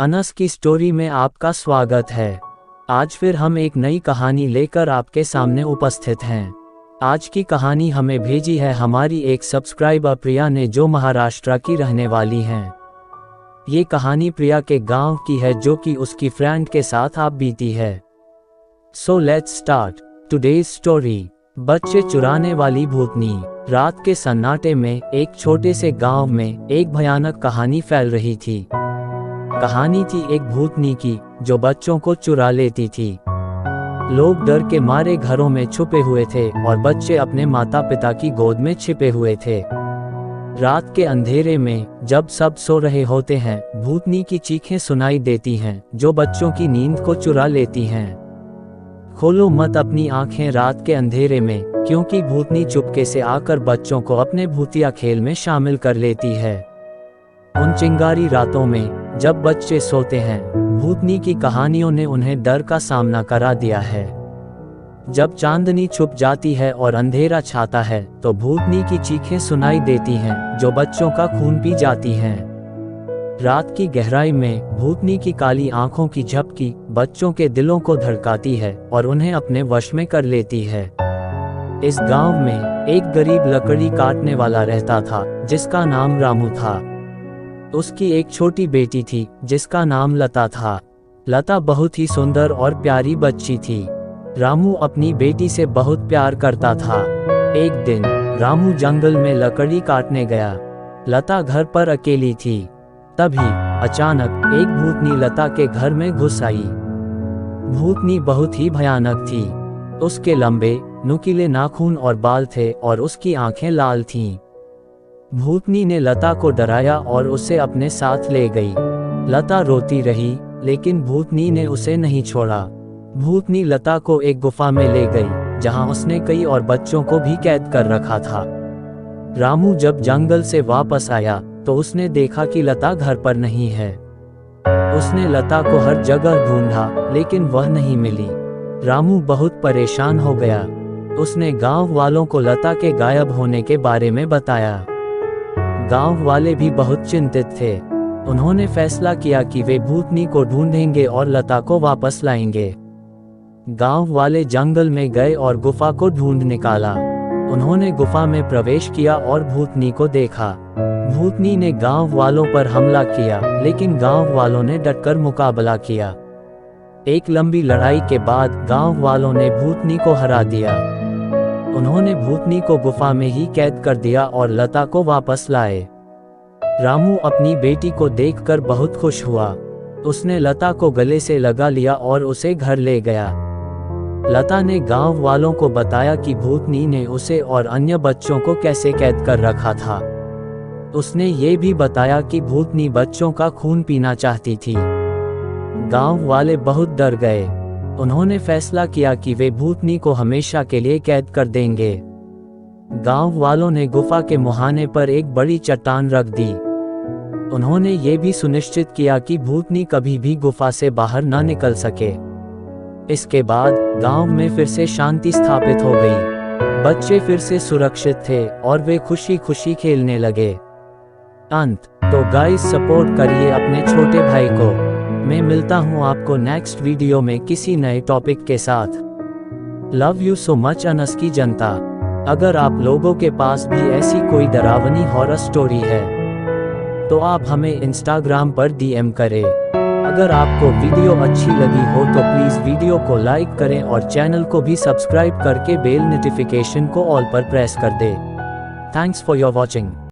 अनस की स्टोरी में आपका स्वागत है। आज फिर हम एक नई कहानी लेकर आपके सामने उपस्थित हैं। आज की कहानी हमें भेजी है हमारी एक सब्सक्राइबर प्रिया ने, जो महाराष्ट्र की रहने वाली हैं। ये कहानी प्रिया के गांव की है, जो कि उसकी फ्रेंड के साथ आप बीती है। So let's start today's story. बच्चे चुराने वाली भूतनी। रात के सन्नाटे में एक छोटे से गांव में एक भयानक कहानी फैल रही थी। कहानी थी एक भूतनी की, जो बच्चों को चुरा लेती थी। लोग डर के मारे घरों में छुपे हुए थे और बच्चे अपने माता पिता की गोद में छिपे हुए थे। रात के अंधेरे में जब सब सो रहे होते हैं, भूतनी की चीखें सुनाई देती हैं, जो बच्चों की नींद को चुरा लेती हैं। खोलो मत अपनी आंखें रात के अंधेरे में, क्योंकि भूतनी चुपके से आकर बच्चों को अपने भूतिया खेल में शामिल कर लेती है। उन चिंगारी रातों में जब बच्चे सोते हैं, भूतनी की कहानियों ने उन्हें डर का सामना करा दिया है। जब चांदनी छुप जाती है और अंधेरा छाता है, तो भूतनी की चीखें सुनाई देती हैं, जो बच्चों का खून पी जाती हैं। रात की गहराई में भूतनी की काली आंखों की झपकी बच्चों के दिलों को धड़काती है और उन्हें अपने वश में कर लेती है। इस गांव में एक गरीब लकड़ी काटने वाला रहता था, जिसका नाम रामू था। उसकी एक छोटी बेटी थी, जिसका नाम लता था। लता बहुत ही सुंदर और प्यारी बच्ची थी। रामू अपनी बेटी से बहुत प्यार करता था। एक दिन रामू जंगल में लकड़ी काटने गया। लता घर पर अकेली थी। तभी अचानक एक भूतनी लता के घर में घुस आई। भूतनी बहुत ही भयानक थी। उसके लंबे नुकीले नाखून और बाल थे और उसकी आंखें लाल थीं। भूतनी ने लता को डराया और उसे अपने साथ ले गई। लता रोती रही, लेकिन भूतनी ने उसे नहीं छोड़ा। भूतनी लता को एक गुफा में ले गई, जहां उसने कई और बच्चों को भी कैद कर रखा था। रामू जब जंगल से वापस आया, तो उसने देखा कि लता घर पर नहीं है। उसने लता को हर जगह ढूंढा, लेकिन वह नहीं मिली। रामू बहुत परेशान हो गया। उसने गांव वालों को लता के गायब होने के बारे में बताया। गांव वाले भी बहुत चिंतित थे। उन्होंने फैसला किया कि वे भूतनी को ढूंढेंगे और लता को वापस लाएंगे। गांव वाले जंगल में गए और गुफा को ढूंढ निकाला। उन्होंने गुफा में प्रवेश किया और भूतनी को देखा। भूतनी ने गांव वालों पर हमला किया, लेकिन गांव वालों ने डटकर मुकाबला किया। एक लंबी लड़ाई के बाद गांव वालों ने भूतनी को हरा दिया। उन्होंने भूतनी को गुफा में ही कैद कर दिया और लता को वापस लाए। रामू अपनी बेटी को देखकर बहुत खुश हुआ। उसने लता को गले से लगा लिया और उसे घर ले गया। लता ने गांव वालों को बताया कि भूतनी ने उसे और अन्य बच्चों को कैसे कैद कर रखा था। उसने ये भी बताया कि भूतनी बच्चों का खून पीना चाहती थी। गांव वाले बहुत डर गए। उन्होंने फैसला किया कि वे भूतनी को हमेशा के लिए कैद कर देंगे। गांव वालों ने गुफा के मुहाने पर एक बड़ी चट्टान रख दी। उन्होंने ये भी सुनिश्चित किया कि भूतनी कभी भी गुफा से बाहर न निकल सके। इसके बाद गांव में फिर से शांति स्थापित हो गई। बच्चे फिर से सुरक्षित थे और वे खुशी खुशी खेलने लगे। अंत। तो गाइस, सपोर्ट करिए अपने छोटे भाई को। मैं मिलता हूँ आपको नेक्स्ट वीडियो में किसी नए टॉपिक के साथ। Love you so much Anas की जनता। अगर आप लोगों के पास भी ऐसी कोई डरावनी हॉरर स्टोरी है, तो आप हमें इंस्टाग्राम पर DM करें। अगर आपको वीडियो अच्छी लगी हो तो प्लीज़ वीडियो को लाइक करें और चैनल को भी सब्सक्राइब करके बेल नोटिफिकेशन को ऑल पर प्रेस कर दें। Thanks for your watching.